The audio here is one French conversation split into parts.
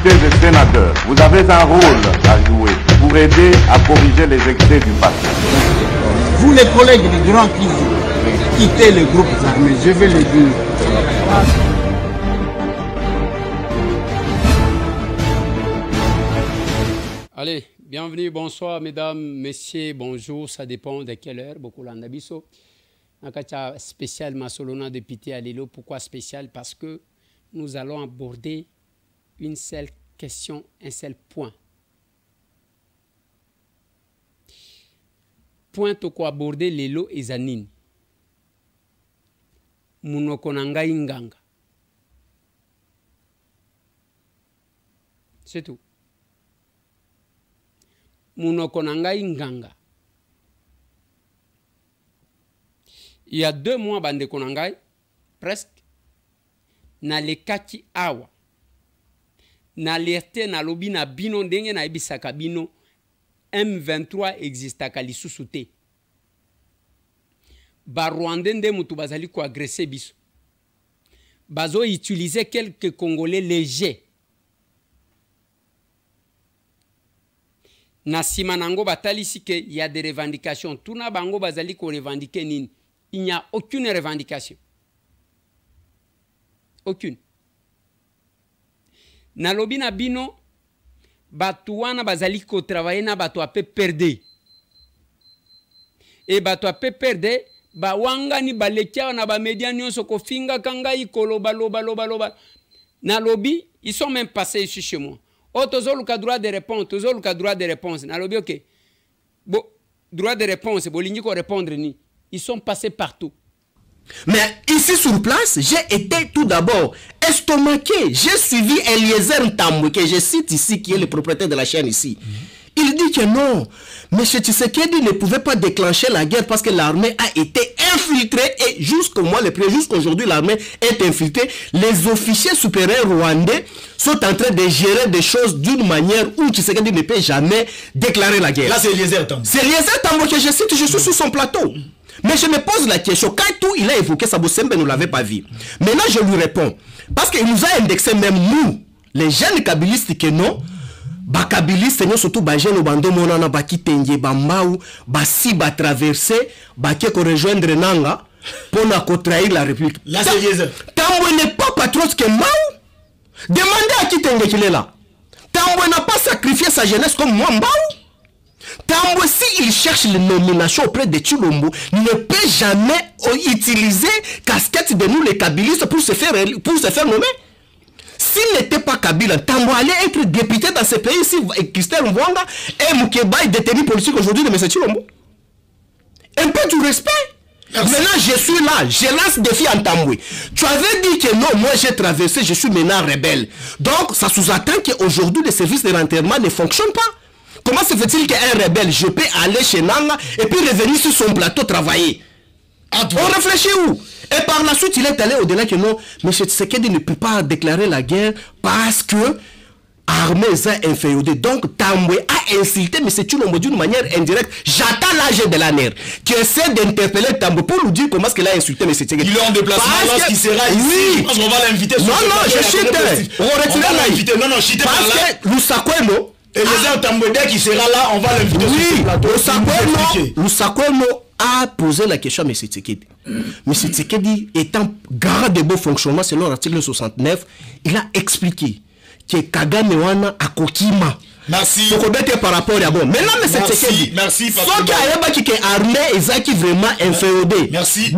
députés et sénateurs, vous avez un rôle à jouer pour aider à corriger les excès du passé. Vous les collègues du Grand Kivu, quittez les groupes armés, je vais le dire. Allez, bienvenue, bonsoir mesdames, messieurs, bonjour, ça dépend de quelle heure, beaucoup l'andabiso. Nakacha spécial Masolona député à Lilo, pourquoi spécial? Parce que nous allons aborder une seule question, un seul point. Point au quoi aborder Lelo et Zanine. Munokonanga inganga. C'est tout. Munokonanga inganga. Il y a 2 mois, bande konangai, presque, na lekaki awa. Na lerte na lobi na bino ndenge na ebisaka bino M23 existaka lisusu te. Ba Rwandais nde mutu bazali ko agresser biso. Bazo utiliser quelques Congolais légers. Na sima nango batalisi ke il y a des revendications. Tuna bango bazali ko revendiquer nini? Il n'y a aucune revendication. Aucune. Na lobi na bino batu wana bazali ko travailler na batu ape perde. Et batu ape perde ba wanga ni balekia na ba media nyonso ko finga kanga ikolo loba. Na lobi ils sont même passés ici chez moi. Oh tozo luka droit de réponse, tozo luka droit de réponse. Na lobi OK. Bon droit de réponse, bolingi ko répondre ni. Ils sont passés partout. Mais ici sur place, j'ai été tout d'abord estomaqué. J'ai suivi Eliezer Ntambwe, que je cite ici, qui est le propriétaire de la chaîne ici. Il dit que non, M. Tshisekedi ne pouvait pas déclencher la guerre parce que l'armée a été infiltrée et jusqu'aujourd'hui l'armée est infiltrée. Les officiers supérieurs rwandais sont en train de gérer des choses d'une manière où Tshisekedi ne peut jamais déclarer la guerre. Là c'est Eliezer Ntambwe. C'est Eliezer Ntambwe que je cite, je suis sur son plateau. Mais je me pose la question, quand tout il a évoqué ça, Bosembe ne l'avait pas vu. Maintenant je lui réponds, parce qu'il nous a indexé même nous, les jeunes kabylistes que non, ba kabylistes nous surtout ba jeunes bando monana ba kitenge ba mbau, ba si ba traverser, ba ke ko rejoindre nanga pour na ko trahir la République. Là c'est Eliezer. Tambwe n'est pas patriote que Mbao. Demandez à Kitenge qu'il est là. Tambwe n'a pas sacrifié sa jeunesse comme moi Mbao. Tambwe, s'il cherche les nominations auprès de Tshilombo, ne peut jamais utiliser casquette de nous les kabylistes pour se faire nommer. S'il n'était pas Kabila, Tambwe allait être député dans ce pays ici, Christelle Mwanga et Moukeba est détenu politique aujourd'hui de M. Tshilombo. Un peu du respect. Merci. Maintenant je suis là, je lance défi en Tambwe. Tu avais dit que non, moi j'ai traversé, je suis maintenant rebelle. Donc ça sous-entend qu'aujourd'hui les services de renseignement ne fonctionnent pas. Comment se fait-il qu'un rebelle, je peux aller chez Nanga et puis revenir sur son plateau travailler? On réfléchit où? Et par la suite, il est allé au-delà que non, M. Tshisekedi ne peut pas déclarer la guerre parce que l'armée est inféodée. Donc, Tambwe a insulté M. Tshilombo d'une manière indirecte. J'attends l'âge de la nerf qui essaie d'interpeller Tambwe pour nous dire comment est-ce qu'il a insulté M. Tshisekedi. Il est en déplacement lorsqu'il sera ici. Oui. Parce qu'on va l'inviter. Non, je chite. On va l'inviter. Non, chite par là. Parce que Lussakweno. Et les Ntambwe, dès qu'il sera là, on va l'inviter sur le plateau. Lussakweno a posé la question à M. Tshisekedi. M. Tshisekedi étant garant de bon fonctionnement selon l'article 69, il a expliqué que Kagame wana akokima. Merci. Par rapport à bon. Maintenant, M. Tshisekedi. Merci. Sans qu'il y ait armée, ils qui vraiment inféodé. Merci.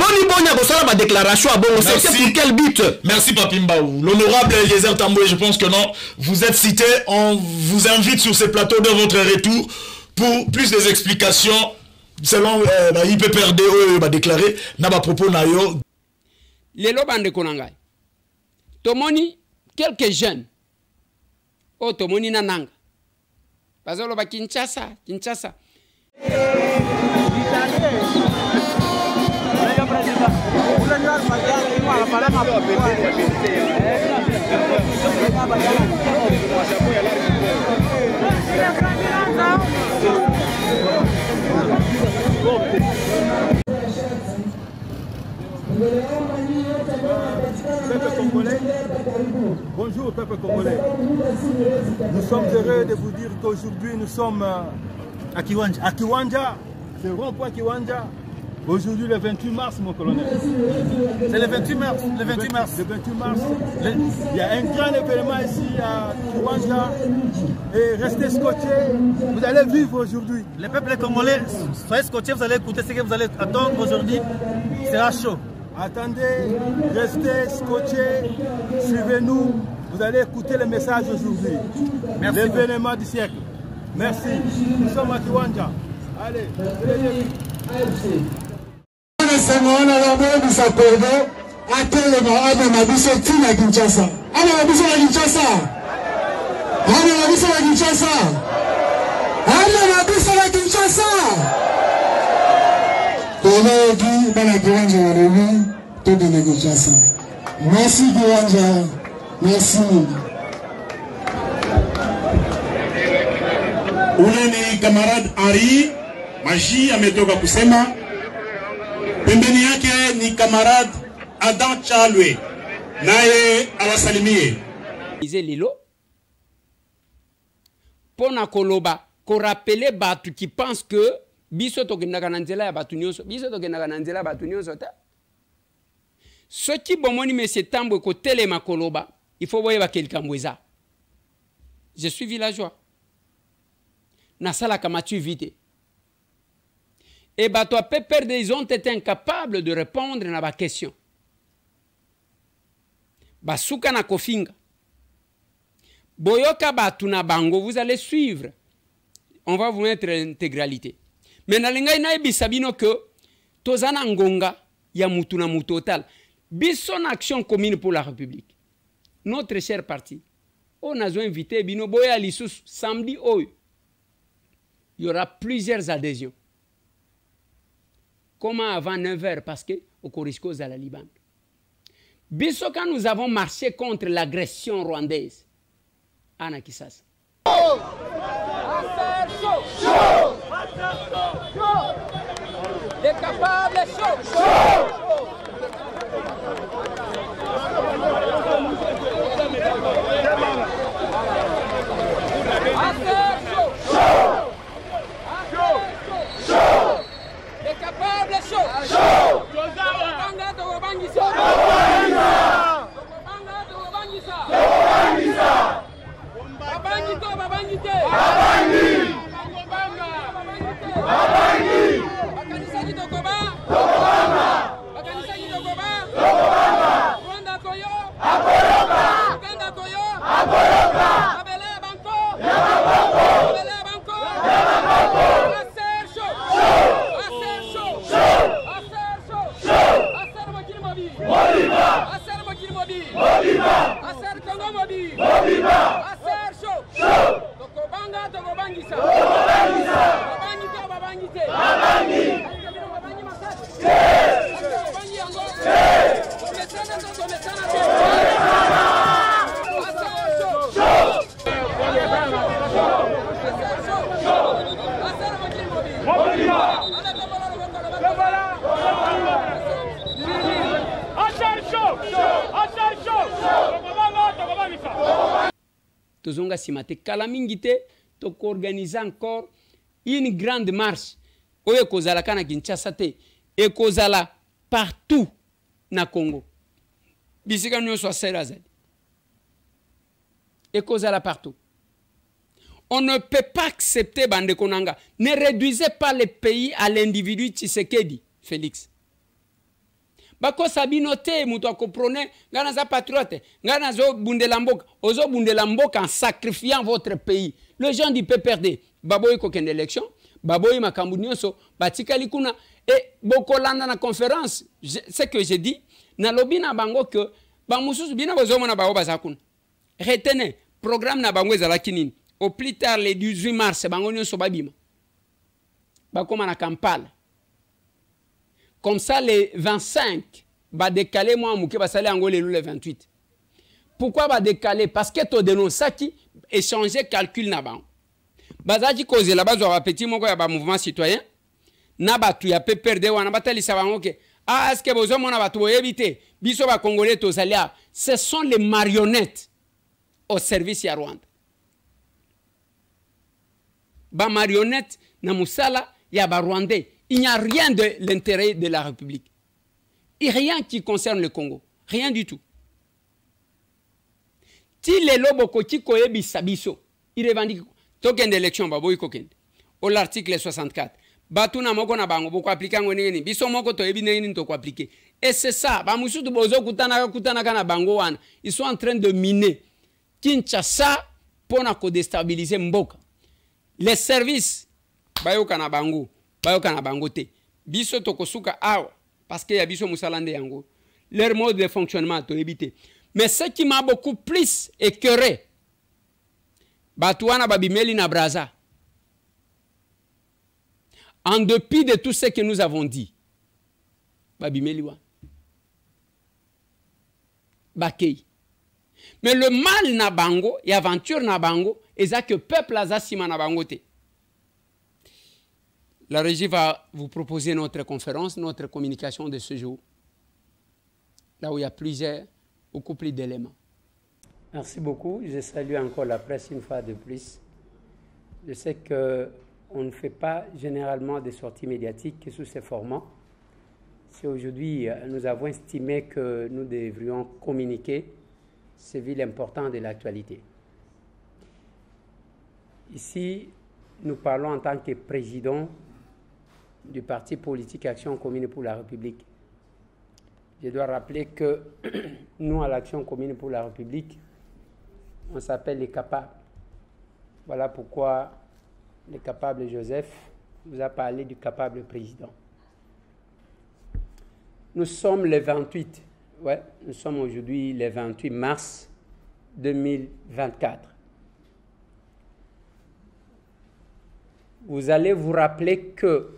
Ma déclaration à bon. C'était pour quel but? Merci, Papimbaou. L'honorable Eliezer Ntambwe, je pense que non. Vous êtes cité. On vous invite sur ce plateau de votre retour pour plus des explications selon IPPRD va déclarer n'a pas propos nayo. Les lobande konangai. Tomoni quelques jeunes. Oh tomoni nananga. Bazolo ba Kinshasa. Bonjour peuple congolais. Nous sommes heureux de vous dire qu'aujourd'hui nous sommes à Kiwanja. À Kiwanja, c'est rond-point Kiwanja. Aujourd'hui, le 28 mars, mon colonel. C'est le 28 mars. Le 28 mars. Le 28 mars. Il y a un grand événement ici à Kiwanja. Et restez scotchés. Vous allez vivre aujourd'hui. Le peuple congolais, soyez scotchés, vous allez écouter ce que vous allez attendre aujourd'hui. Il sera chaud. Attendez, restez scotchés. Suivez-nous. Vous allez écouter le message aujourd'hui. L'événement du siècle. Merci. Nous sommes à Kiwanja. Allez, Merci Kiwanja. Merci. Ule ni camarade Henri Maji ametoka kusema. Pembeni yake ni camarade Adam Chalwe, naye awasalimie. Lilo pona koloba ko rappeler batu qui pense que biso tokendaka na nzela ya batu nyonso, biso tokendaka na nzela ya batu nyonso ta. Soki bomoni monsieur Tambwe ko telema koloba, il faut boyeba quelqu'un mbweza. Je suis villageois. Nasala kamatu vite. Et bato a perdre, ils ont été incapables de répondre à ma question. Basuka na kofinga. Boyoka batu na bango, vous allez suivre. On va vous mettre l'intégralité. Mais nalinga ina ebisabino que tozana ngonga ya mutu na mutu total. Bison action commune pour la République. Notre cher parti. On a invité bino boya lissus samedi oyo. Il y aura plusieurs adhésions. Comment avant 9h parce que au Corisco à la Liban. Biso quand nous avons marché contre l'agression rwandaise. Ana Kisasa. Les capables chaud. Tozonga simate kalamingite to organiser encore une grande marche oyo kozala kana Kinshasa te et kozala partout na Congo bisika nyonso asera et kozala partout. On ne peut pas accepter bande konanga. Ne réduisez pas le pays à l'individu Tshisekedi Félix. Bako sabino te muto comprone ngana za patriote ngana zo bundela mboka ozo bundela mboka en sacrifiant votre pays. Les gens du PPRD baboy ko ken élection baboy makambu nyonso batikali kuna et bokolanda na conférence ce que j'ai dit na lobina bango que ba mususu bina bozomo na bawo bazakuna. Retenez programme na bango ezala kinini au plus tard le 18 mars bango nyonso babima bakoma na Kampala. Comme ça, les 25, va décaler moi, mouké, va saler angolé le 28. Pourquoi va décaler? Parce que tu dénonces ça qui échanger calcul là-bas. Bazaji cause là-bas, on petit mot ya mouvement citoyen. Naba tu ya pe perdre ou naba tali savant que ah est-ce que besoin mon naba tu éviter biso ba congolais to salia. Ce sont les marionnettes au service ya Rwanda. ba marionnette na musala ya ba Rwandais. Il n'y a rien de l'intérêt de la République. Et rien qui concerne le Congo. Rien du tout. Si les lobos qui koyebi sabiso, il revendique token d'élection baboy koken. Au l'article 64. Batuna moko na bango boko appliquer ngoni biso moko to yebi nini to ko appliquer. Et c'est ça, ba musutu bozo kutana kana bango wana. Ils sont en train de miner Kinshasa pour ko déstabiliser mboka. Les services bayoka na bango te. Biso to kosuka awa parce que ya biso musalande yango. Leur mode de fonctionnement to éviter. Mais ce qui m'a beaucoup plus écœuré, Batouana Babimeli na Braza, en dépit de tout ce que nous avons dit, Babimeli wa, Bakei. Mais le mal na bango et aventure na bango, et ça que peuple azasima na bango te. La régie va vous proposer notre conférence, notre communication de ce jour, là où il y a beaucoup plus d'éléments. Merci beaucoup. Je salue encore la presse une fois de plus. Je sais qu'on ne fait pas généralement des sorties médiatiques sous ces formats. Si aujourd'hui nous avons estimé que nous devrions communiquer, c'est vu l'importance de l'actualité. Ici, nous parlons en tant que président du parti politique Action commune pour la République. Je dois rappeler que nous, à l'Action commune pour la République, on s'appelle les capables. Voilà pourquoi le capable Joseph vous a parlé du capable président. Nous sommes le 28, nous sommes aujourd'hui le 28 mars 2024. Vous allez vous rappeler que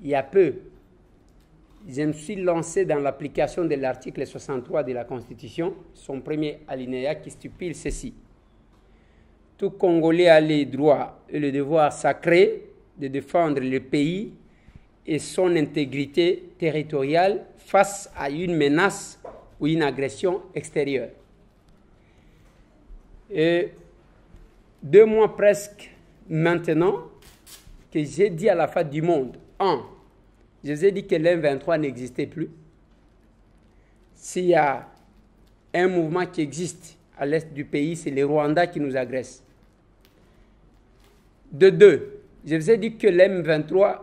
il y a peu, je me suis lancé dans l'application de l'article 63 de la Constitution, son premier alinéa qui stipule ceci. Tout Congolais a les droits et le devoir sacré de défendre le pays et son intégrité territoriale face à une menace ou une agression extérieure. Et 2 mois presque maintenant que j'ai dit à la face du monde, je vous ai dit que l'M23 n'existait plus. S'il y a un mouvement qui existe à l'est du pays, c'est les Rwandais qui nous agressent. De 2, je vous ai dit que l'M23,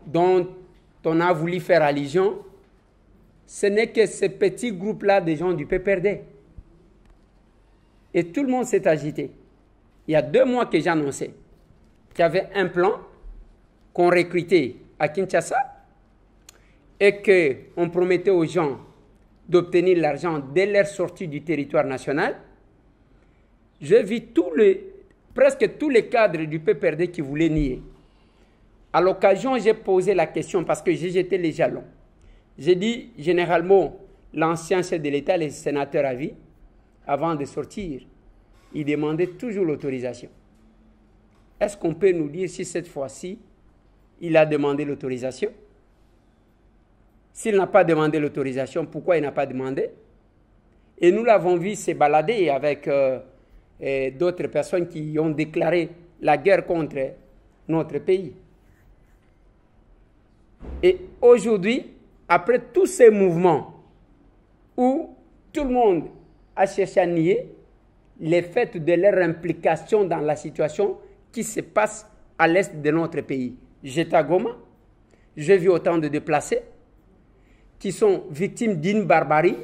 dont on a voulu faire allusion, ce n'est que ce petit groupe-là des gens du PPRD. Et tout le monde s'est agité. Il y a 2 mois que j'ai annoncé qu'il y avait un plan qu'on recrutait à Kinshasa et qu'on promettait aux gens d'obtenir l'argent dès leur sortie du territoire national. J'ai vu presque tous les cadres du PPRD qui voulaient nier. À l'occasion, j'ai posé la question parce que j'ai jeté les jalons. J'ai dit, généralement, l'ancien chef de l'État, les sénateurs à vie, avant de sortir, il demandait toujours l'autorisation. Est-ce qu'on peut nous dire si cette fois-ci, il a demandé l'autorisation? S'il n'a pas demandé l'autorisation, pourquoi il n'a pas demandé? Et nous l'avons vu se balader avec d'autres personnes qui ont déclaré la guerre contre notre pays. Et aujourd'hui, après tous ces mouvements où tout le monde a cherché à nier les faits de leur implication dans la situation qui se passe à l'est de notre pays. J'étais à Goma, j'ai vu autant de déplacés qui sont victimes d'une barbarie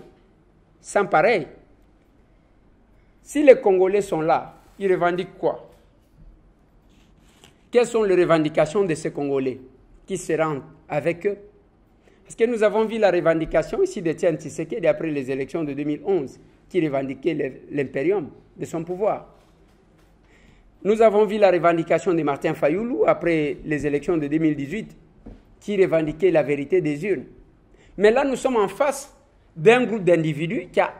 sans pareil. Si les Congolais sont là, ils revendiquent quoi? Quelles sont les revendications de ces Congolais qui se rendent avec eux? Parce que nous avons vu la revendication ici de Tian Tshisekedi après les élections de 2011, qui revendiquait l'impérium de son pouvoir. Nous avons vu la revendication de Martin Fayoulou après les élections de 2018, qui revendiquait la vérité des urnes. Mais là, nous sommes en face d'un groupe d'individus qui a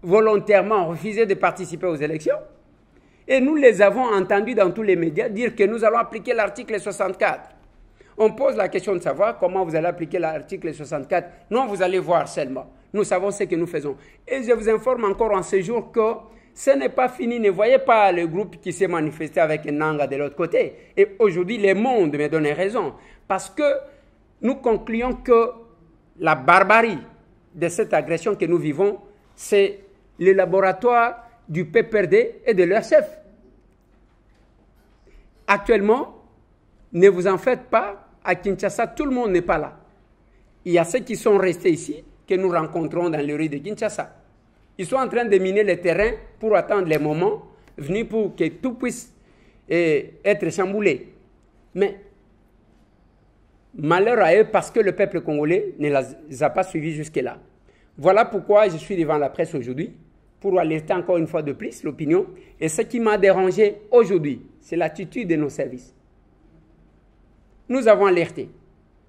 volontairement refusé de participer aux élections. Et nous les avons entendus dans tous les médias dire que nous allons appliquer l'article 64. On pose la question de savoir comment vous allez appliquer l'article 64. Non, vous allez voir seulement. Nous savons ce que nous faisons. Et je vous informe encore en ce jour que ce n'est pas fini. Ne voyez pas le groupe qui s'est manifesté avec Nanga de l'autre côté. Et aujourd'hui, le monde me donne raison. Parce que nous concluons que la barbarie de cette agression que nous vivons, c'est le laboratoire du PPRD et de leur chef. Actuellement, ne vous en faites pas, à Kinshasa, tout le monde n'est pas là. Il y a ceux qui sont restés ici, que nous rencontrons dans les rues de Kinshasa. Ils sont en train de miner le terrain pour attendre les moments venus pour que tout puisse être chamboulé. Mais malheur à eux parce que le peuple congolais ne les a pas suivis jusque-là. Voilà pourquoi je suis devant la presse aujourd'hui, pour alerter encore une fois de plus l'opinion. Et ce qui m'a dérangé aujourd'hui, c'est l'attitude de nos services. Nous avons alerté,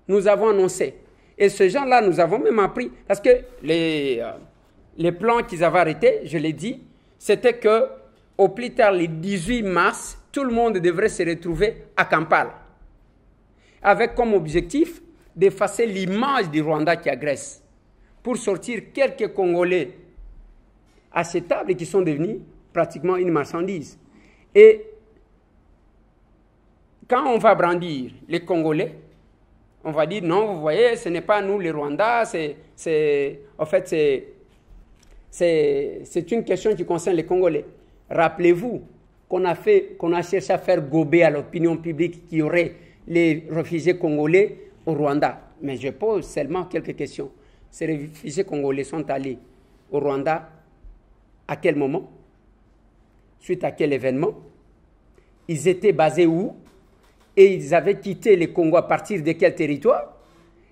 nous avons annoncé. Et ces gens-là, nous avons même appris, parce que les plans qu'ils avaient arrêtés, je l'ai dit, c'était que au plus tard, le 18 mars, tout le monde devrait se retrouver à Kampala, avec comme objectif d'effacer l'image du Rwanda qui agresse, pour sortir quelques Congolais achetables qui sont devenus pratiquement une marchandise. Et quand on va brandir les Congolais, on va dire non, vous voyez, ce n'est pas nous les Rwandais, en fait, c'est une question qui concerne les Congolais. Rappelez-vous qu'on a cherché à faire gober à l'opinion publique qu'il y aurait les réfugiés congolais au Rwanda. Mais je pose seulement quelques questions. Ces réfugiés congolais sont allés au Rwanda à quel moment? Suite à quel événement? Ils étaient basés où? Et ils avaient quitté le Congo à partir de quel territoire?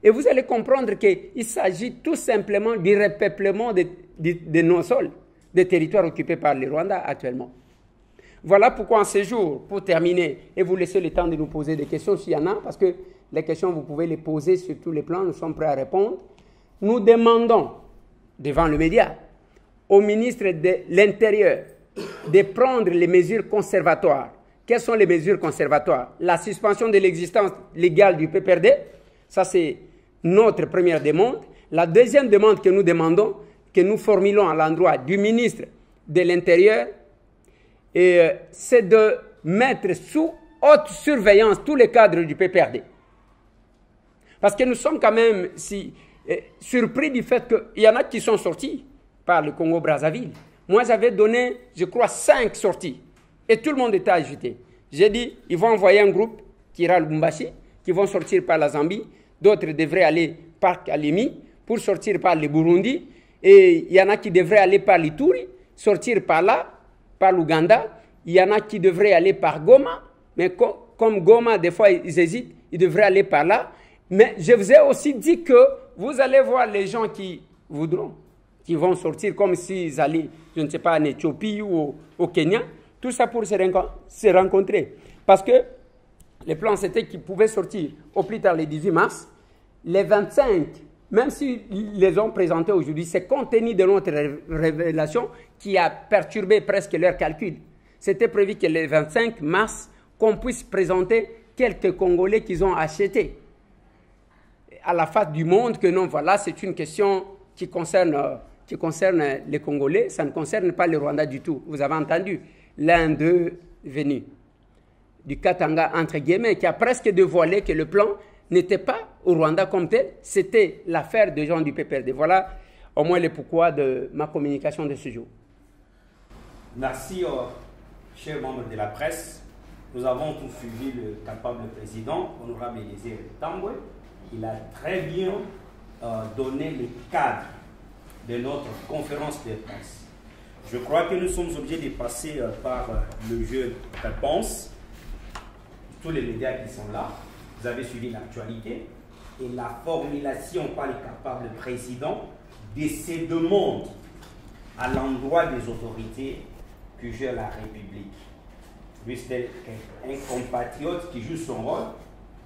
Et vous allez comprendre qu'il s'agit tout simplement du repeuplement de nos sols, des territoires occupés par les Rwandais actuellement. Voilà pourquoi en ce jour, pour terminer, et vous laissez le temps de nous poser des questions s'il y en a, parce que les questions, vous pouvez les poser sur tous les plans, nous sommes prêts à répondre. Nous demandons, devant le média, au ministre de l'Intérieur de prendre les mesures conservatoires. Quelles sont les mesures conservatoires? La suspension de l'existence légale du PPRD, ça c'est notre première demande. La deuxième demande que nous demandons, que nous formulons à l'endroit du ministre de l'Intérieur, c'est de mettre sous haute surveillance tous les cadres du PPRD. Parce que nous sommes quand même surpris du fait qu'il y en a qui sont sortis par le Congo-Brazzaville. Moi, j'avais donné, je crois, 5 sorties. Et tout le monde était agité. J'ai dit, ils vont envoyer un groupe qui ira à Lubumbashi, qui vont sortir par la Zambie. D'autres devraient aller par Kalemi pour sortir par le Burundi. Et il y en a qui devraient aller par l'Ituri, sortir par là, par l'Ouganda. Il y en a qui devraient aller par Goma. Mais comme Goma, des fois, ils hésitent, ils devraient aller par là. Mais je vous ai aussi dit que vous allez voir les gens qui voudront, qui vont sortir comme s'ils allaient, je ne sais pas, en Éthiopie ou au Kenya. Tout ça pour se rencontrer. Parce que le plan, c'était qu'ils pouvaient sortir au plus tard le 18 mars. Les 25, même s'ils les ont présentés aujourd'hui, c'est compte tenu de notre révélation qui a perturbé presque leur calcul. C'était prévu que le 25 mars, qu'on puisse présenter quelques Congolais qu'ils ont achetés à la face du monde, que non, voilà, c'est une question qui concerne les Congolais, ça ne concerne pas les Rwandais du tout. Vous avez entendu l'un d'eux venu du Katanga, entre guillemets, qui a presque dévoilé que le plan n'était pas au Rwanda comme tel, c'était l'affaire des gens du PPRD. Voilà au moins le pourquoi de ma communication de ce jour. Merci, chers membres de la presse. Nous avons tous suivi le capable président, honorable Élisée Tambwe. Il a très bien donné le cadre de notre conférence de presse. Je crois que nous sommes obligés de passer par le jeu de réponse. Tous les médias qui sont là, vous avez suivi l'actualité et la formulation par le capable président de ces demandes à l'endroit des autorités que gère la République. Lui, c'est un compatriote qui joue son rôle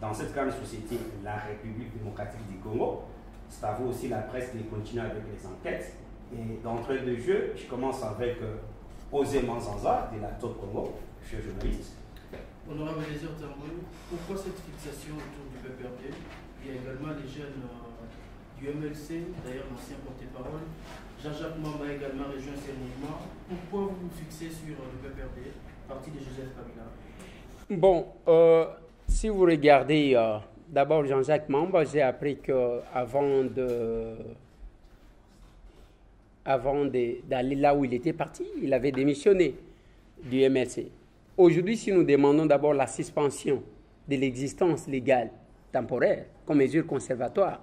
dans cette grande société, la République démocratique du Congo. C'est à vous aussi, la presse, de continuer avec les enquêtes. Et d'entrée de jeu, je commence avec Osé Manzanza de la Top Congo, chef journaliste. Honorable Désir Tambwe, pourquoi cette fixation autour du PPRD? Il y a également les jeunes du MLC, d'ailleurs l'ancien porte-parole. Jean-Jacques Mamba a également rejoint ces mouvements. Pourquoi vous vous fixez sur le PPRD, parti de Joseph Kabila? Bon, si vous regardez d'abord Jean-Jacques Mamba, j'ai appris qu'avant d'aller là où il était parti, il avait démissionné du MLC. Aujourd'hui, si nous demandons d'abord la suspension de l'existence légale temporaire comme mesure conservatoire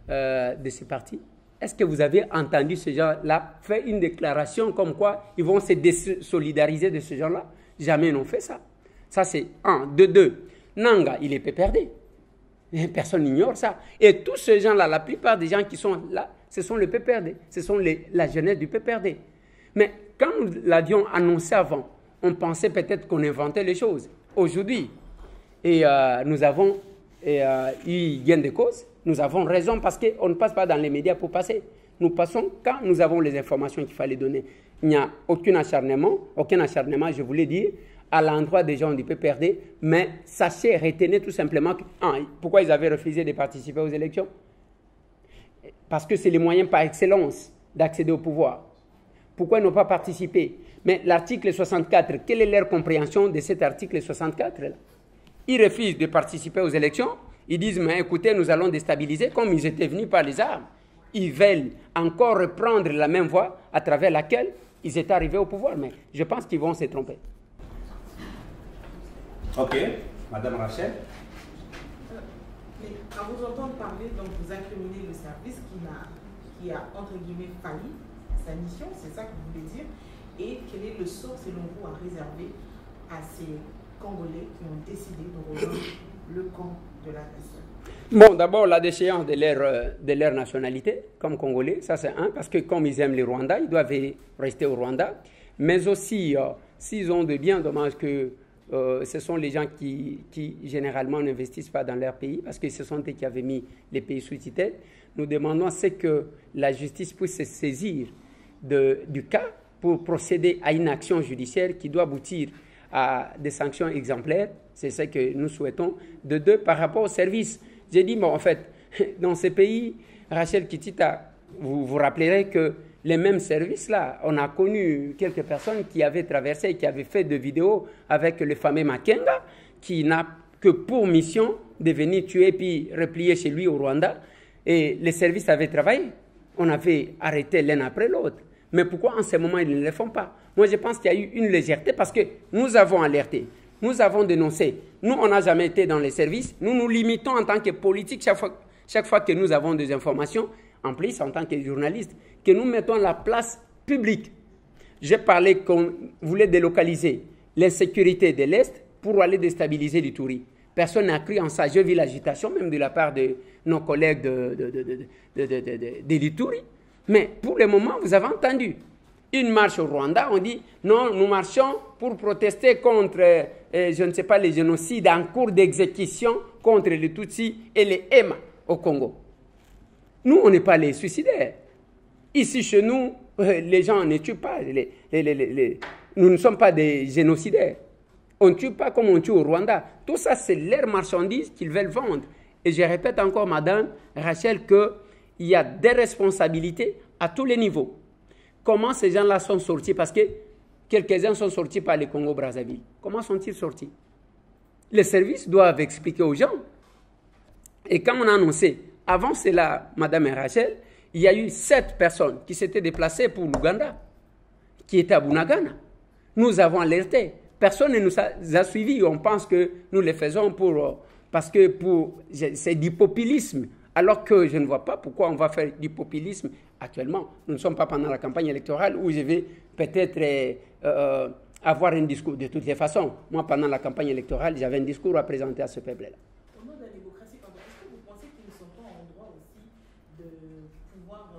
de ce parti, est-ce que vous avez entendu ces gens-là faire une déclaration comme quoi ils vont se désolidariser de ces gens-là? Jamais ils n'ont fait ça. Ça, c'est un. De deux, Nanga, il est PPRD. Personne n'ignore ça. Et tous ces gens-là, la plupart des gens qui sont là, ce sont le PPRD. Ce sont la jeunesse du PPRD. Mais quand nous l'avions annoncé avant, on pensait peut-être qu'on inventait les choses. Aujourd'hui, nous avons eu gain de cause. Nous avons raison parce qu'on ne passe pas dans les médias pour passer. Nous passons quand nous avons les informations qu'il fallait donner. Il n'y a aucun acharnement, je voulais dire, à l'endroit des gens du PPRD, mais sachez, retenez tout simplement pourquoi ils avaient refusé de participer aux élections. Parce que c'est le moyen par excellence d'accéder au pouvoir. Pourquoi ils n'ont pas participé? Mais l'article 64, quelle est leur compréhension de cet article 64 là? Ils refusent de participer aux élections. Ils disent, mais écoutez, nous allons déstabiliser comme ils étaient venus par les armes. Ils veulent encore reprendre la même voie à travers laquelle ils étaient arrivés au pouvoir. Mais je pense qu'ils vont se tromper. Ok, Madame Rachel. Mais à vous entendre parler, donc vous incriminez le service qui a entre guillemets failli sa mission, c'est ça que vous voulez dire. Et quel est le sort, selon vous, à réserver à ces Congolais qui ont décidé de rejoindre le camp de la nation? Bon, d'abord, la déchéance de leur nationalité, comme Congolais, ça c'est un, parce que comme ils aiment le Rwanda, ils doivent rester au Rwanda. Mais aussi, s'ils ont de bien dommage que ce sont les gens qui généralement n'investissent pas dans leur pays, parce que ce sont eux qui avaient mis les pays sous tutelle, nous demandons que la justice puisse se saisir du cas pour procéder à une action judiciaire qui doit aboutir à des sanctions exemplaires. C'est ce que nous souhaitons. De deux, par rapport au service, j'ai dit, bon, en fait, dans ces pays, Rachel Kitita, vous vous rappellerez que les mêmes services-là, on a connu quelques personnes qui avaient traversé, qui avaient fait des vidéos avec le fameux Makenga, qui n'a que pour mission de venir tuer puis replier chez lui au Rwanda. Et les services avaient travaillé. On avait arrêté l'un après l'autre. Mais pourquoi en ce moment ils ne le font pas? Moi, je pense qu'il y a eu une légèreté parce que nous avons alerté, nous avons dénoncé. Nous, on n'a jamais été dans les services. Nous nous limitons en tant que politiques chaque fois que nous avons des informations, en plus en tant que journalistes, que nous mettons la place publique. J'ai parlé qu'on voulait délocaliser l'insécurité de l'Est pour aller déstabiliser l'Ituri. Personne n'a cru en ça. J'ai vu l'agitation même de la part de nos collègues de l'Ituri. Mais pour le moment, vous avez entendu une marche au Rwanda, on dit non, nous marchons pour protester contre, je ne sais pas, les génocides en cours d'exécution contre les Tutsis et les Hema au Congo. Nous, on n'est pas les suicidaires. Ici, chez nous, les gens ne tuent pas. Nous ne sommes pas des génocidaires. On ne tue pas comme on tue au Rwanda. Tout ça, c'est leur marchandise qu'ils veulent vendre. Et je répète encore, Madame Rachel, qu'il y a des responsabilités à tous les niveaux. Comment ces gens-là sont sortis? Parce que quelques-uns sont sortis par le Congo-Brazzaville. Comment sont-ils sortis? Les services doivent expliquer aux gens. Et quand on a annoncé, avant cela, Madame Rachel, il y a eu 7 personnes qui s'étaient déplacées pour l'Ouganda, qui étaient à Bunagana. Nous avons alerté. Personne ne nous a suivis. On pense que nous le faisons parce que c'est du populisme. Alors que je ne vois pas pourquoi on va faire du populisme actuellement. Nous ne sommes pas pendant la campagne électorale où je vais peut-être avoir un discours. De toutes les façons, moi, pendant la campagne électorale, j'avais un discours à présenter à ce peuple-là. Au nom de la démocratie, est-ce que vous pensez qu'ils ne sont pas en droit aussi de pouvoir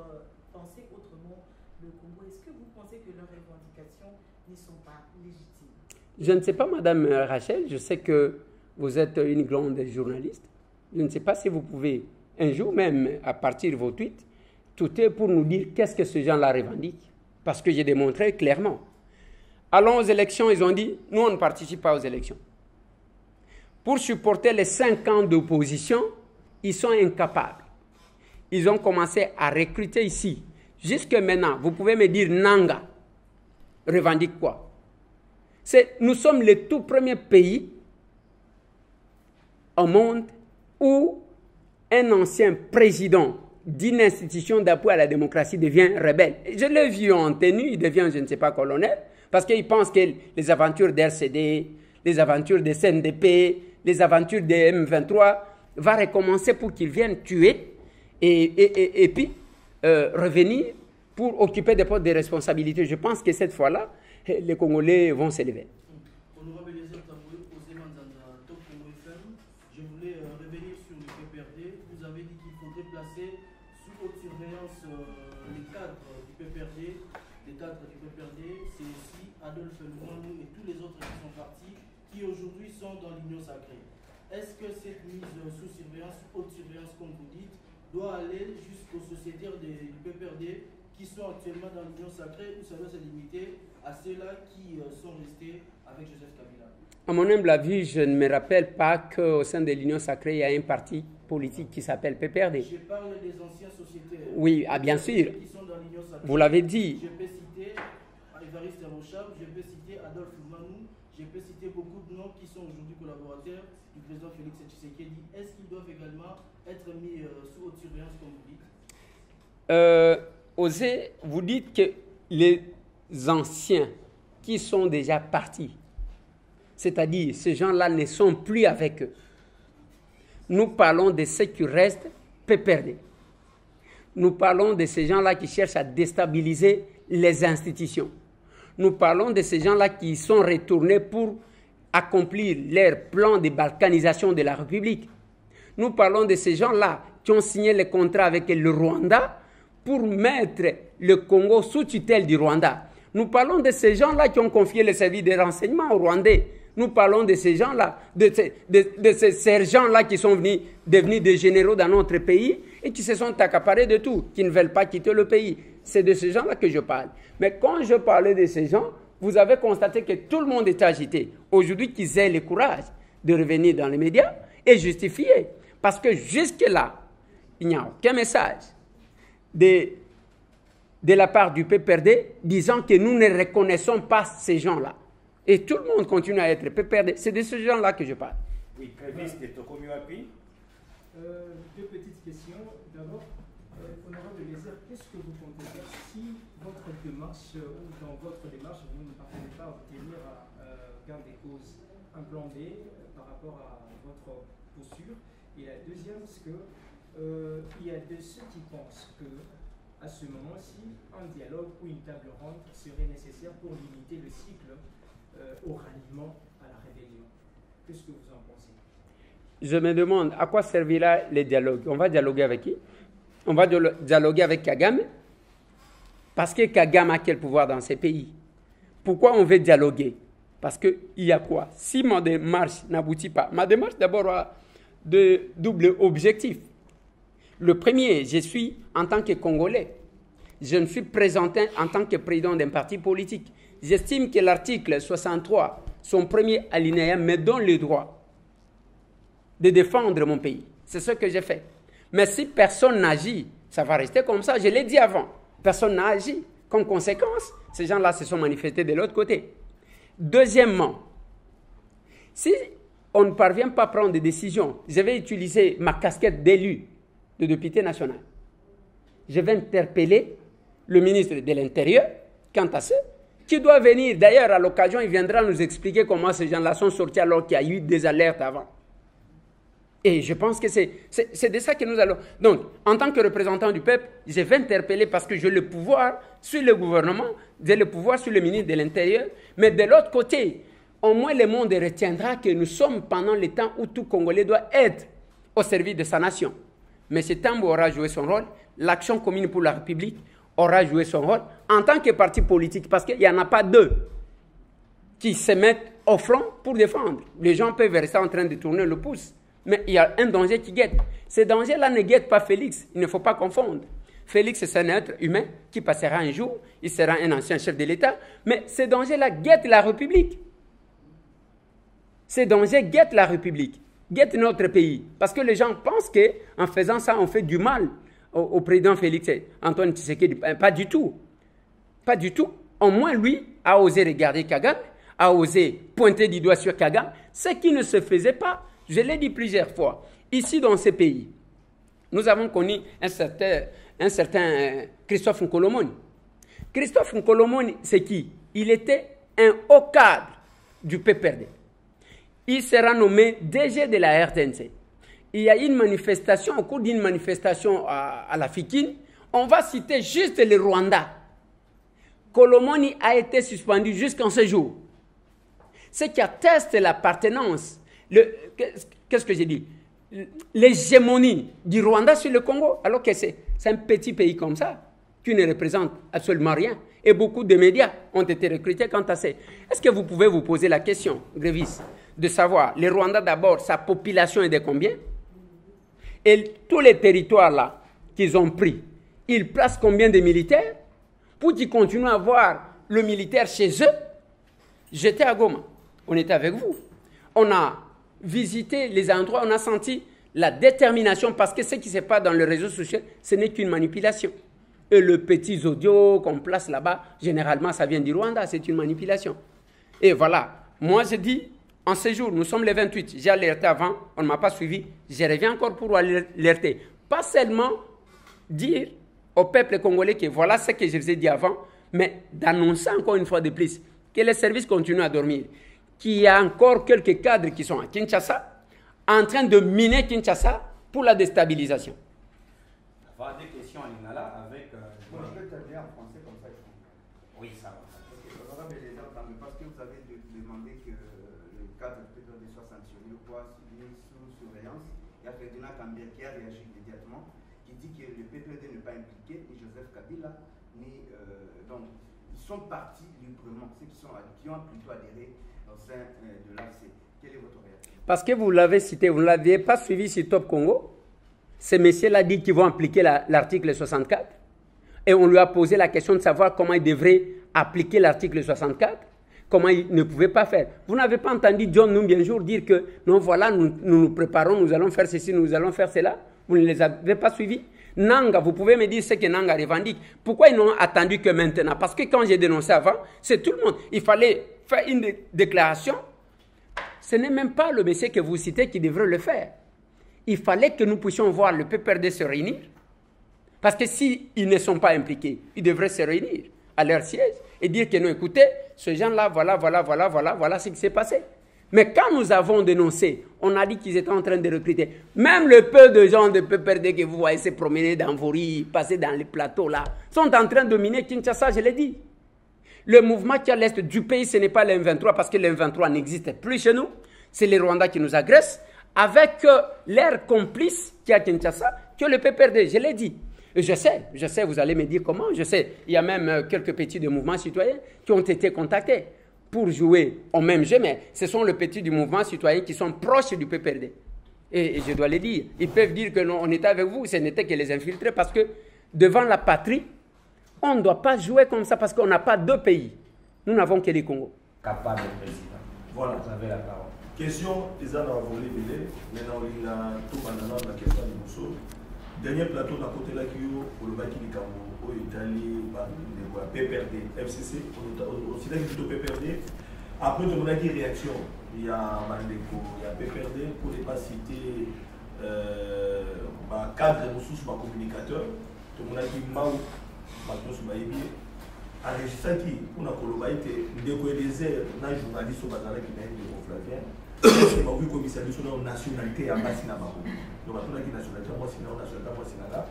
penser autrement le Congo? Est-ce que vous pensez que leurs revendications ne sont pas légitimes? Je ne sais pas, Madame Rachel, je sais que vous êtes une grande journaliste. Je ne sais pas si vous pouvez un jour même, à partir de vos tweets, tout est pour nous dire qu'est-ce que ces gens-là revendiquent. Parce que j'ai démontré clairement. Allons aux élections, ils ont dit, nous on ne participe pas aux élections. Pour supporter les 5 ans d'opposition, ils sont incapables. ils ont commencé à recruter ici. Jusque maintenant, vous pouvez me dire Nanga revendique quoi? Nous sommes le tout premier pays au monde où un ancien président d'une institution d'appui à la démocratie devient rebelle. Je l'ai vu en tenue, il devient, je ne sais pas, colonel, parce qu'il pense que les aventures d'RCD, les aventures de CNDP, les aventures de M23 vont recommencer pour qu'ils viennent tuer et puis revenir pour occuper des postes de responsabilité. Je pense que cette fois-là, les Congolais vont s'élever. Je voulais revenir sur le PPRD. Vous avez dit qu'il faudrait placer sous haute surveillance les cadres du PPRD. Les cadres du PPRD, c'est aussi Adolphe Lumwanou et tous les autres qui sont partis, qui aujourd'hui sont dans l'Union sacrée. Est-ce que cette mise sous surveillance, haute surveillance comme vous dites, doit aller jusqu'aux sociétaires du PPRD qui sont actuellement dans l'Union sacrée, ou ça doit se limiter à ceux-là qui sont restés avec Joseph Kabila? À mon humble avis, je ne me rappelle pas qu'au sein de l'Union sacrée, il y a un parti politique qui s'appelle PPRD. Je parle des anciens sociétaires. Oui, bien sûr. Qui sont dans l'Union sacrée. Vous l'avez dit. Je peux citer Évariste Rochab, je peux citer Adolphe Lumwanou, je peux citer beaucoup de noms qui sont aujourd'hui collaborateurs du président Félix Tshisekedi. Est-ce qu'ils doivent également être mis sous haute surveillance, comme vous dites? Osez, vous dites que les anciens qui sont déjà partis, c'est-à-dire ces gens-là ne sont plus avec eux. Nous parlons de ceux qui restent PPRD. Nous parlons de ces gens-là qui cherchent à déstabiliser les institutions. Nous parlons de ces gens-là qui sont retournés pour accomplir leur plan de balkanisation de la République. Nous parlons de ces gens-là qui ont signé le contrat avec le Rwanda pour mettre le Congo sous tutelle du Rwanda. Nous parlons de ces gens-là qui ont confié le service de renseignement aux Rwandais. Nous parlons de ces gens-là, de ces sergents-là qui sont devenus des généraux dans notre pays et qui se sont accaparés de tout, qui ne veulent pas quitter le pays. C'est de ces gens-là que je parle. Mais quand je parlais de ces gens, vous avez constaté que tout le monde est agité. Aujourd'hui, qu'ils aient le courage de revenir dans les médias et justifier. Parce que jusque-là, il n'y a aucun message de la part du PPRD disant que nous ne reconnaissons pas ces gens-là. Et tout le monde continue à être PPRD. C'est de ces gens-là que je parle. Oui, très vite, de Tokomiwapi. Deux petites questions. D'abord, honorable Lézère, qu'est-ce que vous comptez faire si votre démarche, ou dans votre démarche, vous ne parvenez pas à obtenir gain des causes, un plan B par rapport à votre posture? Et la deuxième, c'est que il y a de ceux qui pensent que à ce moment-ci, un dialogue ou une table ronde serait nécessaire pour limiter le cycle au ralliement à la rébellion. Qu'est-ce que vous en pensez? Je me demande à quoi servira le dialogue. On va dialoguer avec qui? On va dialoguer avec Kagame, parce que Kagame a quel pouvoir dans ces pays? Pourquoi on veut dialoguer? Parce qu'il y a quoi? Si ma démarche n'aboutit pas, ma démarche d'abord a de double objectif. Le premier, je suis en tant que Congolais. Je me suis présenté en tant que président d'un parti politique. J'estime que l'article 63, son premier alinéa, me donne le droit de défendre mon pays. C'est ce que j'ai fait. Mais si personne n'agit, ça va rester comme ça. Je l'ai dit avant. Personne n'a agi. Comme conséquence, ces gens-là se sont manifestés de l'autre côté. Deuxièmement, si on ne parvient pas à prendre des décisions, je vais utiliser ma casquette d'élu, de député national. Je vais interpeller le ministre de l'Intérieur, quant à ce, qui doit venir. D'ailleurs, à l'occasion, il viendra nous expliquer comment ces gens-là sont sortis alors qu'il y a eu des alertes avant. Et je pense que c'est de ça que nous allons... Donc, en tant que représentant du peuple, je vais interpeller parce que j'ai le pouvoir sur le gouvernement, j'ai le pouvoir sur le ministre de l'Intérieur, mais de l'autre côté, au moins le monde retiendra que nous sommes pendant le temps où tout Congolais doit être au service de sa nation. M. Tambou aura joué son rôle, l'Action commune pour la République aura joué son rôle en tant que parti politique, parce qu'il n'y en a pas deux qui se mettent au front pour défendre. Les gens peuvent rester en train de tourner le pouce, mais il y a un danger qui guette. Ce danger-là ne guette pas Félix, il ne faut pas confondre. Félix, c'est un être humain qui passera un jour, il sera un ancien chef de l'État, mais ce danger-là guette la République. Ce danger guette la République, guette notre pays, parce que les gens pensent qu'en faisant ça, on fait du mal au président Félix Antoine Tshisekedi. Pas du tout. Pas du tout. Au moins, lui a osé regarder Kagame, a osé pointer du doigt sur Kagame, ce qui ne se faisait pas. Je l'ai dit plusieurs fois. Ici, dans ces pays, nous avons connu un certain Christophe Nkolomoni. Christophe Nkolomoni, c'est qui? Il était un haut cadre du PPRD. Il sera nommé DG de la RTNC. Il y a une manifestation, au cours d'une manifestation à la Fikine, on va citer juste le Rwanda. Kolomoni a été suspendu jusqu'en ce jour. Ce qui atteste l'appartenance, qu'est-ce que j'ai dit? L'hégémonie du Rwanda sur le Congo, alors que c'est un petit pays comme ça, qui ne représente absolument rien. Et beaucoup de médias ont été recrutés quant à ça. Est-ce que vous pouvez vous poser la question, Grévis, de savoir, le Rwanda d'abord, sa population est de combien? Et tous les territoires là qu'ils ont pris, ils placent combien de militaires? Pour qu'ils continuent à avoir le militaire chez eux. J'étais à Goma, on était avec vous. On a visité les endroits, on a senti la détermination parce que ce qui se passe dans le réseau social, ce n'est qu'une manipulation. Et le petit audio qu'on place là-bas, généralement, ça vient du Rwanda, c'est une manipulation. Et voilà, moi je dis, en ce jour, nous sommes les 28, j'ai alerté avant, on ne m'a pas suivi, je reviens encore pour alerter. Pas seulement dire au peuple congolais que voilà ce que je vous ai dit avant, mais d'annoncer encore une fois de plus que les services continuent à dormir, qu'il y a encore quelques cadres qui sont à Kinshasa, en train de miner Kinshasa pour la déstabilisation. On va avoir des questions à Lingala avec... Bon, je vais t'aider en français comme ça. Oui, ça va. Parce que vous avez demandé que le cadre PPRD soit sanctionné ou quoi, sous surveillance. Il y a Ferdinand Kambia qui a réagi immédiatement, qui dit que le PPRD n'est pas impliqué, ni Joseph Kabila, ni... donc, ils sont partis librement, ceux qui ont plutôt adhéré au sein de l'AFC. Quelle est votre réaction? Parce que vous l'avez cité, vous ne l'aviez pas suivi sur Top Congo. Ces messieurs-là disent qu'ils vont appliquer l'article 64. Et on lui a posé la question de savoir comment il devrait appliquer l'article 64. Comment il ne pouvait pas faire. Vous n'avez pas entendu John Numbi un jour dire que non, voilà, nous nous préparons, nous allons faire ceci, nous allons faire cela. Vous ne les avez pas suivis. Nanga, vous pouvez me dire ce que Nanga revendique. Pourquoi ils n'ont attendu que maintenant? Parce que quand j'ai dénoncé avant, c'est tout le monde. Il fallait faire une déclaration. Ce n'est même pas le monsieur que vous citez qui devrait le faire. Il fallait que nous puissions voir le PPRD se réunir. Parce que s'ils ne sont pas impliqués, ils devraient se réunir à leur siège et dire que non, écoutez, ces gens-là, voilà ce qui s'est passé. Mais quand nous avons dénoncé, on a dit qu'ils étaient en train de recruter. Même le peu de gens de PPRD que vous voyez se promener dans vos rues, passer dans les plateaux là, sont en train de miner Kinshasa, je l'ai dit. Le mouvement qui est à l'est du pays, ce n'est pas le M23 parce que le M23 n'existe plus chez nous. C'est les Rwandais qui nous agressent avec l'air complice qui est à Kinshasa, que le PPRD, je l'ai dit. Et je sais, vous allez me dire comment, je sais. Il y a même quelques petits de mouvements citoyens qui ont été contactés pour jouer au même jeu, mais ce sont les petits du mouvement citoyen qui sont proches du PPRD. Et je dois le dire, ils peuvent dire que non, on était avec vous, ce n'était que les infiltrés, parce que devant la patrie, on ne doit pas jouer comme ça, parce qu'on n'a pas deux pays. Nous n'avons que les Congo. Capable président. Voilà. Vous avez la parole. Question, ils ont volé maintenant il a tout pendant la question de Mousso. Dernier plateau d'un côté là qui pour le bac du Cameroun, au Italie, PPRD, FCC, aussi là plutôt PPRD. Après de mon avis réaction, il y a Mandeko, il y a PPRD pour ne pas citer cadre ressources, communicateur, de mon avis Mao, Matos Maïbi, enregistré qui pour la Colobaïté, Ndeko Eliezer, un journaliste au Bazar qui n'a pas de Flavien. C'est pas oui commissaire de son nationalité à Massina Bako. Donc on a dit nationalité moi c'est nationalité moi c'est là.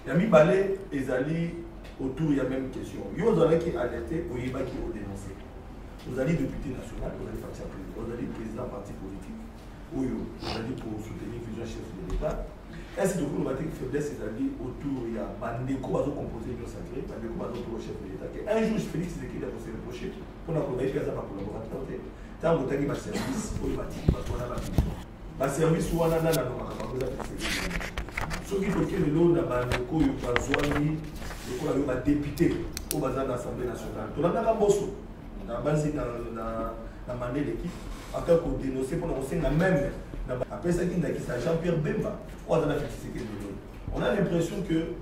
Il y a mis balé ezali autour il y a même question. Yo dans qui alerté au yeba qui ont dénoncé. Vous allez député national, vous allez parti président, vous allez président parti politique. Ou yo, vous allez pour soutenir fusion chef de l'État. Est-ce que vous avez une faiblesse ezali autour il y a Bandeko bazo composer une sacré, Bandeko bazo pour chef de l'État. Un jour Félix Tshisekedi a posé le projet pour la collaborer avec sa collaborateur. Tant que vous avez un service, vous avez un service où on a un ceux qui ont le lot de député au bazar de l'Assemblée nationale. Tout le monde a un bosso. Dans la base de la l'équipe, en tant que dénoncé pour nous, la même. Après ça, il y a Jean-Pierre Bemba. On a fait ce qu'il On a l'impression que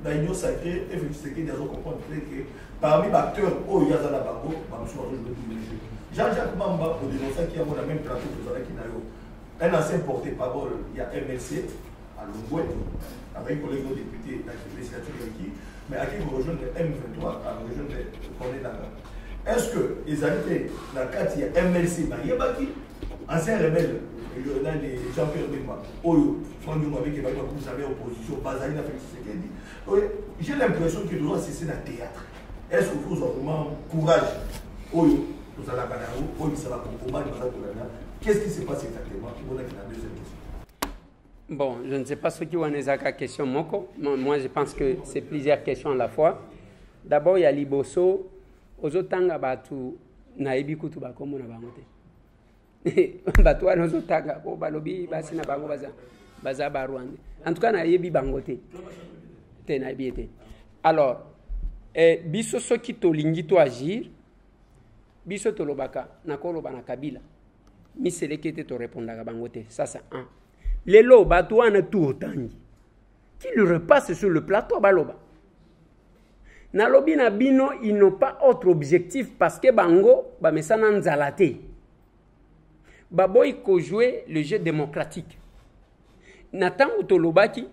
dans l'Union sacrée, effectivement, il y a comprendre que parmi les acteurs, oh, il y a Zana Bango, Jean-Jacques Mamba, pour dénoncer qu'il y a le même plateau que Zana Kinayo. Un ancien porte-parole, il y a MLC, à Longoué, avec un collègue député dans la législature qui, mais à qui vous rejoignez le M23, à rejoindre le Cornet Nanga. Est-ce que les habitants, dans le cadre, il y a MLC, Mariabaki, ancien rebelle, Jean-Pierre Bemba, Oyo, Franck Dumont avec Emmanuel Macron, vous avez opposition, Bazalina Félix Tshisekedi. J'ai l'impression que nous doit cesser dans le théâtre. Est-ce qu'il faut vraiment courage? Oyo, vous allez à Banao, Oyo, ça va combattre, qu'est-ce qui se passe exactement? On a la deuxième question. Bon, je ne sais pas ce qui est une question, Moko. Moi, je pense que c'est plusieurs questions à la fois. D'abord, il y a Liboso. Aux autres temps, Batu, Naïbi Koutou Bakomo Nabamote. Batouan aux autres temps, Balobi, Basina Bango Baza Barouande. En tout cas, Naïbi Bangote. Alors, biso soki to lingi to agir, biso to lobaka, nakolo bana kabila. Mi selekete to répondre bangote. Ça c'est un. Les lots batouana tout autant. Qui lui repasse sur le plateau baloba. Nalobi na bino, ils n'ont pas autre objectif parce que bango, ba mesana nzalate. Baboy ko jouer le jeu démocratique. Nathan Utolobaki,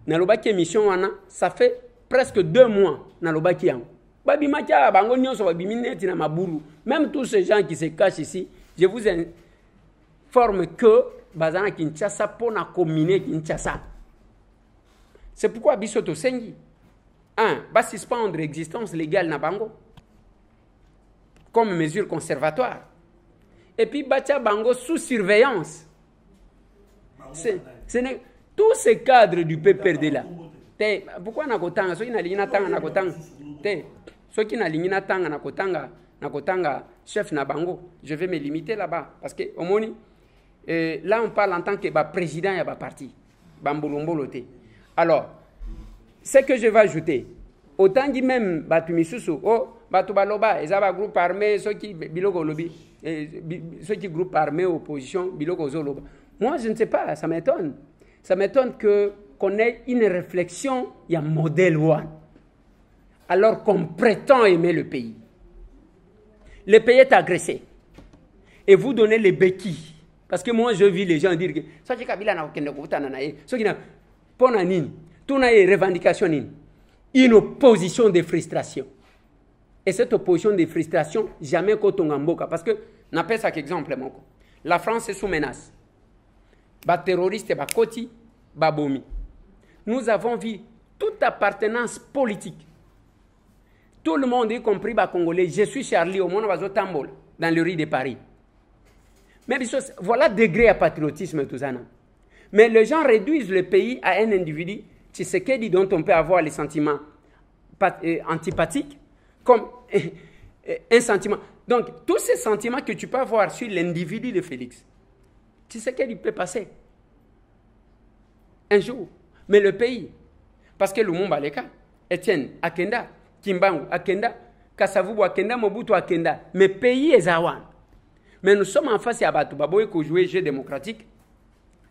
nalobaki émission wana, ça fait presque 2 mois nalobaki yango. Babimakia bango nyonso babimineti na mabulu. Même tous ces gens qui se cachent ici, je vous informe que bazana Kinshasa pour na commune Kinshasa. C'est pourquoi bisoto sengi. Va suspendre l'existence légale na bango comme mesure conservatoire. Et puis batia bango sous surveillance. Tous ces cadres du PPRD là. Pourquoi nakotanga ceux qui na lingina tanga nakotanga ceux qui na lingina tanga nakotanga chef na bango, je vais me limiter là-bas parce que au moni là on parle en tant que président ya parti bambolomboloté. Alors ce que je vais ajouter, autant dit même batumisusu oh batu baloba ezaba groupe armé ceux qui biloko lobby ceux qui groupe armé opposition biloko zoloba. Moi je ne sais pas, ça m'étonne. Ça m'étonne qu'on ait une réflexion, il y a modèle one. Alors qu'on prétend aimer le pays. Le pays est agressé. Et vous donnez les béquilles. Parce que moi, je vis les gens dire que une opposition de frustration. Et cette opposition de frustration, jamais Kotongamboka. Parce que, n'appelle ça qu'exemple, la France est sous menace. Bas terroriste, bas Koti, bas Bomi. Nous avons vu toute appartenance politique. Tout le monde, y compris les Congolais, je suis Charlie, au monde Tambol, dans le riz de Paris. Mais voilà degré à patriotisme, tout ça. Mais les gens réduisent le pays à un individu, Tshisekedi, dont on peut avoir les sentiments antipathiques, comme un sentiment. Donc, tous ces sentiments que tu peux avoir sur l'individu de Félix, Tshisekedi peut passer un jour. Mais le pays, parce que Lumumba Leka, Etienne Akenda, Kimbangu Akenda, Kasavubu Akenda, Mobutu Akenda, mais le pays est Zawan. Mais nous sommes en face à Batu Baboy qui joue jeu démocratique,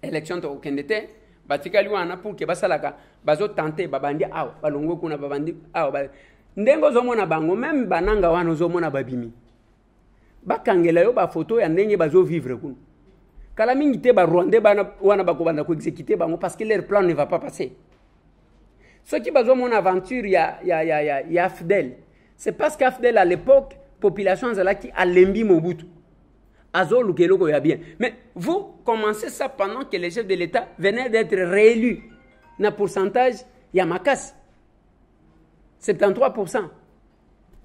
élection au Kendete, Batikali wana pour que basalaka bazo tenter babandi aw balongo kuna babandi aw ndengo zo mona bango même bananga wana zo mona babimi bakangela yo ba photo ya ndenge bazo vivre kuna kala mingi te ba Rwandais bana wana bakobanda ko exécuter bango parce que leur plan ne va pas passer. Ce qui bazo mon aventure ya Afdel, c'est parce qu'Afdel à l'époque population zala qui a lembi Mobutu Azol Keloko ya bien. Mais vous commencez ça pendant que les chefs de l'État venaient d'être réélus. Na pourcentage, il y a Makas. 73%.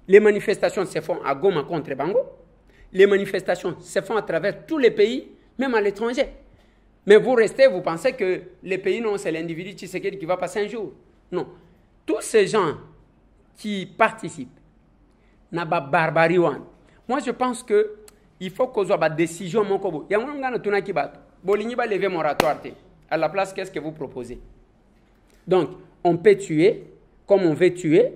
Les manifestations se font à Goma contre Bango. Les manifestations se font à travers tous les pays, même à l'étranger. Mais vous restez, vous pensez que les pays, non, c'est l'individu Tshisekedi qui va passer un jour. Non. Tous ces gens qui participent, n'a pas barbarie. Moi, je pense que il faut qu'on ait une décision. Il y a un gars qui va lever moratoire. À la place, qu'est-ce que vous proposez? Donc, on peut tuer comme on veut tuer.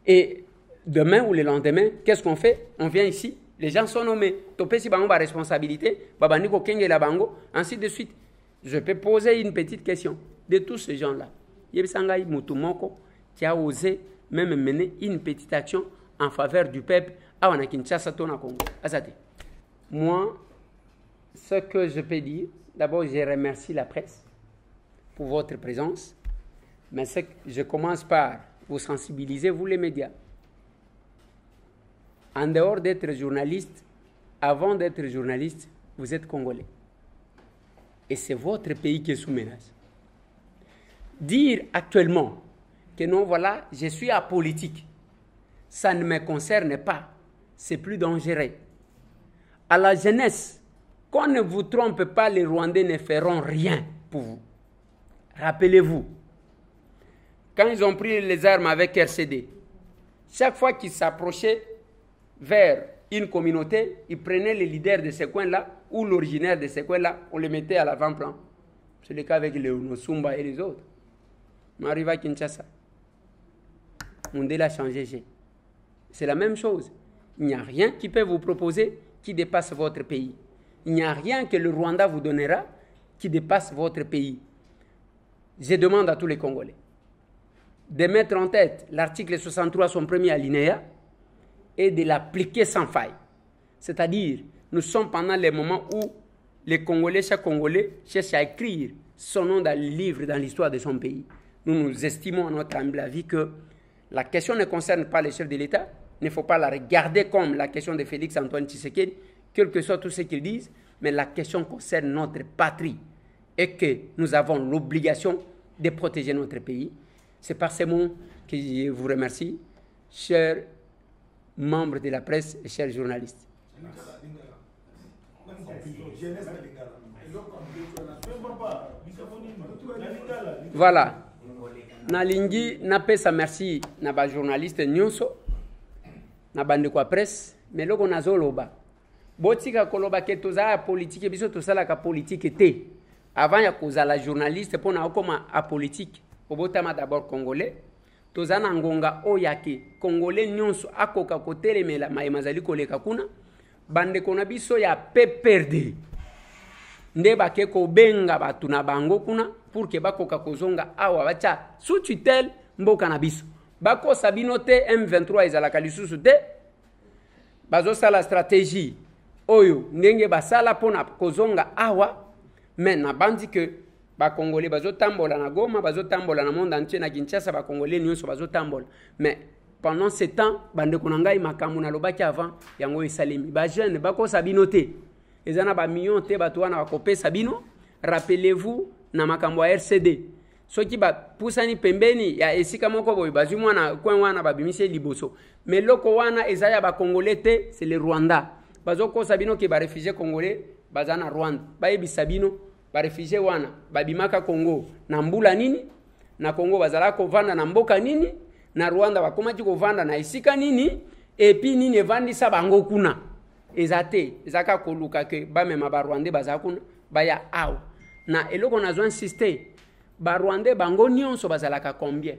Et demain ou le lendemain, qu'est-ce qu'on fait? On vient ici, les gens sont nommés. Topé si bango ba responsabilité, babani ko kenge la bango, ainsi de suite. Je peux poser une petite question de tous ces gens-là. Yebisanga Mutumoko qui a osé même mener une petite action en faveur du peuple à Kinshasa, Tona Congo. Azate. Moi, ce que je peux dire, d'abord, je remercie la presse pour votre présence, mais je commence par vous sensibiliser, vous les médias. En dehors d'être journaliste, avant d'être journaliste, vous êtes Congolais. Et c'est votre pays qui est sous menace. Dire actuellement que non, voilà, je suis apolitique, ça ne me concerne pas, c'est plus dangereux. À la jeunesse, qu'on ne vous trompe pas, les Rwandais ne feront rien pour vous. Rappelez-vous, quand ils ont pris les armes avec RCD, chaque fois qu'ils s'approchaient vers une communauté, ils prenaient les leaders de ces coins-là ou l'originaire de ces coins-là, on les mettait à l'avant-plan. C'est le cas avec les Onosumba et les autres. On arrive à Kinshasa. Mondela a changé. C'est la même chose. Il n'y a rien qui peut vous proposer qui dépasse votre pays. Il n'y a rien que le Rwanda vous donnera qui dépasse votre pays. Je demande à tous les Congolais de mettre en tête l'article 63, son premier alinéa, et de l'appliquer sans faille. C'est-à-dire, nous sommes pendant les moments où les Congolais, chaque Congolais, cherche à écrire son nom dans le livre, dans l'histoire de son pays. Nous estimons à notre humble avis que la question ne concerne pas les chefs de l'État. Il ne faut pas la regarder comme la question de Félix Antoine Tshisekedi, quel que soit tout ce qu'ils disent, mais la question concerne notre patrie et que nous avons l'obligation de protéger notre pays. C'est par ces mots que je vous remercie, chers membres de la presse et chers journalistes. Voilà. Nalingi napesa merci na ba journaliste nyonso na bande kwa presse mais loko nazoloba botika koloba ke toza politique biso tosala ka politique te avant ya kozala journaliste pona okoma a politique obotama d'abord congolais toza na ngonga oyake congolais nyonso akoka kotelemela maimazali koleka kuna bande kona biso ya PPRD nde bake ko benga batu na bango kuna pour que bakoka kozonga awa bacha sous tutelle mboka na biso bako sabino te M23 ezalaka lisusu te bazo sala stratégie oyo ndenge basala pona kozonga awa mais na bandi que ba congolais bazo tambola na Goma bazo tambola na monde entier na Kinshasa ba congolais nyonso bazo tambola mais pendant ce temps bande konangai makambo na lobaki avant yango esalemi ba jeune bako sabino te ezana ba million te bato wana bakopesa bino. Rappelez-vous na makambo ya RCD soki ba pusani pembeni ya esika moko boy bazwi mwana coin wana babimise liboso mais loko wana ezaya ba congolais te c'est le Rwanda bazoko sabino ke ba réfugiés congolais bazana Rwanda bayebi sabino ba réfugiés wana babimaka Congo na mbula nini na Congo bazala ko vanda na mboka nini na Rwanda bakomaki ko vanda na esika nini epi nini evandisa bango kuna ezate ezaka koluka ke ba mema ba Rwandais bazakuna baya aw na eloko nazo insister ba Rwandais bango nyonso bazalaka combien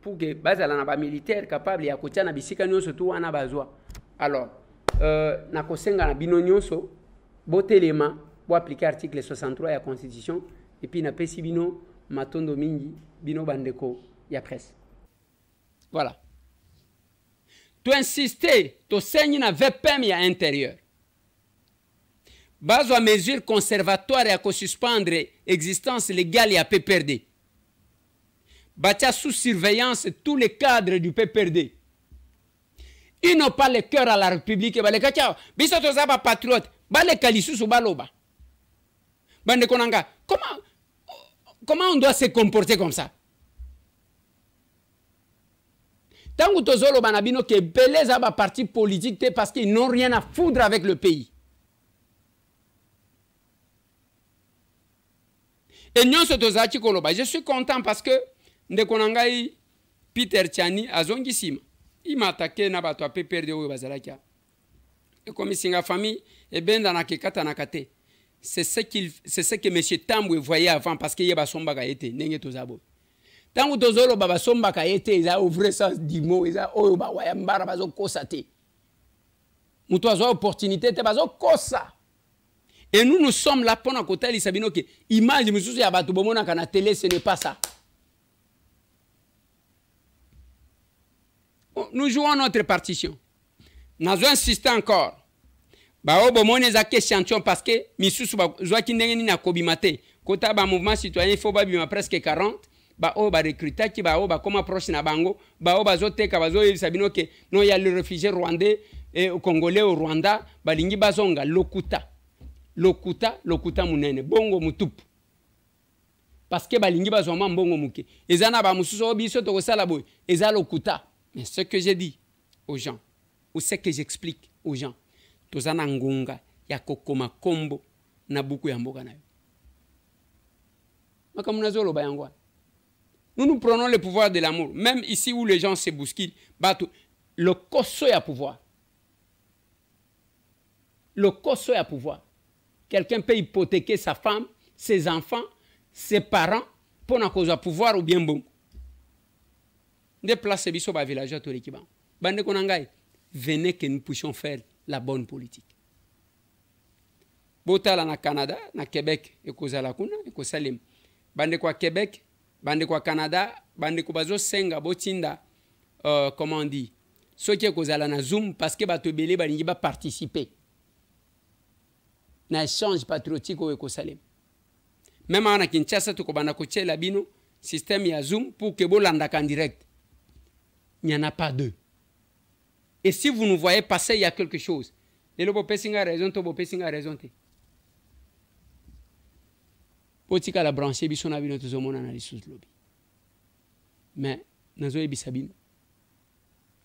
pour que bazala na ba militaire capable ya kotia na bisika nyonso tu wana bazwa. Alors na kosenga na bino nyonso botelema bo appliquer article 63 ya constitution et puis na pesi bino matondo mingi bino bandeko ya presse. Voilà. Tu insister, tu saignes na VPM ya intérieur. Base à mesure conservatoire et à suspendre existence légale et à PPRD. Batia sous surveillance tous les cadres du PPRD. Ils n'ont pas le cœur à la République. Bisotozaba patriote. Bale kalissus ou baloba. Bande konanga. Comment on doit se comporter comme ça? Tant que tozolo banabino que beleza ba parti politique parce qu'ils n'ont rien à foutre avec le pays. Et je suis content parce que Ndekonangai Peter Tchani azongisima. Il m'a attaqué na bato PPRD o bazalakia. Et comme singa famille et ben dans nakekata nakate. C'est ce que monsieur Tambwe voyait avant parce qu'il y a basomba ka été nenge tozabo. Tant que tozolo baba somba ka été ils a ouvert ça dimo ils a oyo ba wayambara bazo kosate. Muto azo opportunité te bazo kosa. Et nous sommes là pour nous côté Sabino que image mususu ya batu bomona kana télé ce n'est pas ça. nous jouons notre partition. Nous avons insisté encore. Bah, bon, les échantillons parce que Missous Zoaki n'a kobimate. Kota ba mouvement citoyen, il faut bima presque 40. Bah, ba recruter qui ba comme approche na bango. Bah, zote kabazo sabino que non il y a le réfugié rwandais et congolais au Rwanda. Bah, lingi bazonga lokuta munene bongo mutupu. Parce que balingi bazoma mbongo muke. Ezana ba mususu obiso to kosala boy. Eza lokuta. Mais ce que j'ai dit aux gens, ou ce que j'explique aux gens, tozana ngonga ya kokoma kombo na buku ya mboka nayo. Makamuna ba yangwa. Nous prenons le pouvoir de l'amour. Même ici où les gens se bousculent, le koso ya pouvoir. Le koso ya pouvoir. Quelqu'un peut hypothéquer sa femme, ses enfants, ses parents pour na cause pouvoir ou bien bon. Déplacer biso ba villageois to l'équipe. Bande konangai, venez que nous puissions faire la bonne politique. Botala na Canada, na Québec et kozala kuna et kosalem. Bande kwa Québec, bande kwa Canada, bande ko bazo senga botinda comment on dit. Ceux qui kozala na Zoom parce que bato belé balingi ba participer. Na échange patriotique au kosalem. Même en Kinshasa to ko bana ko tchela bino système ya Zoom pour que bolanda en direct. Il n'y en a pas deux. Et si vous nous voyez passer, il y a quelque chose. Et le bopessing a raison, to bopessing a raison. Potika la branche, bison a vu notre zone analyse lobby. Mais, nous avons bisabine.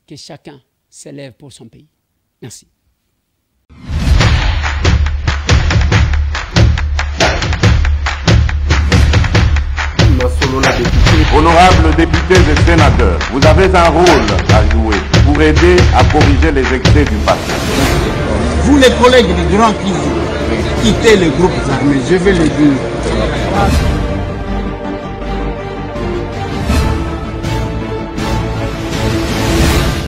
Que chacun s'élève pour son pays. Merci. Honorables députés et sénateurs, vous avez un rôle à jouer pour aider à corriger les excès du passé. Vous les collègues du Grand Kivu, quittez les groupes armés, je vais le dire.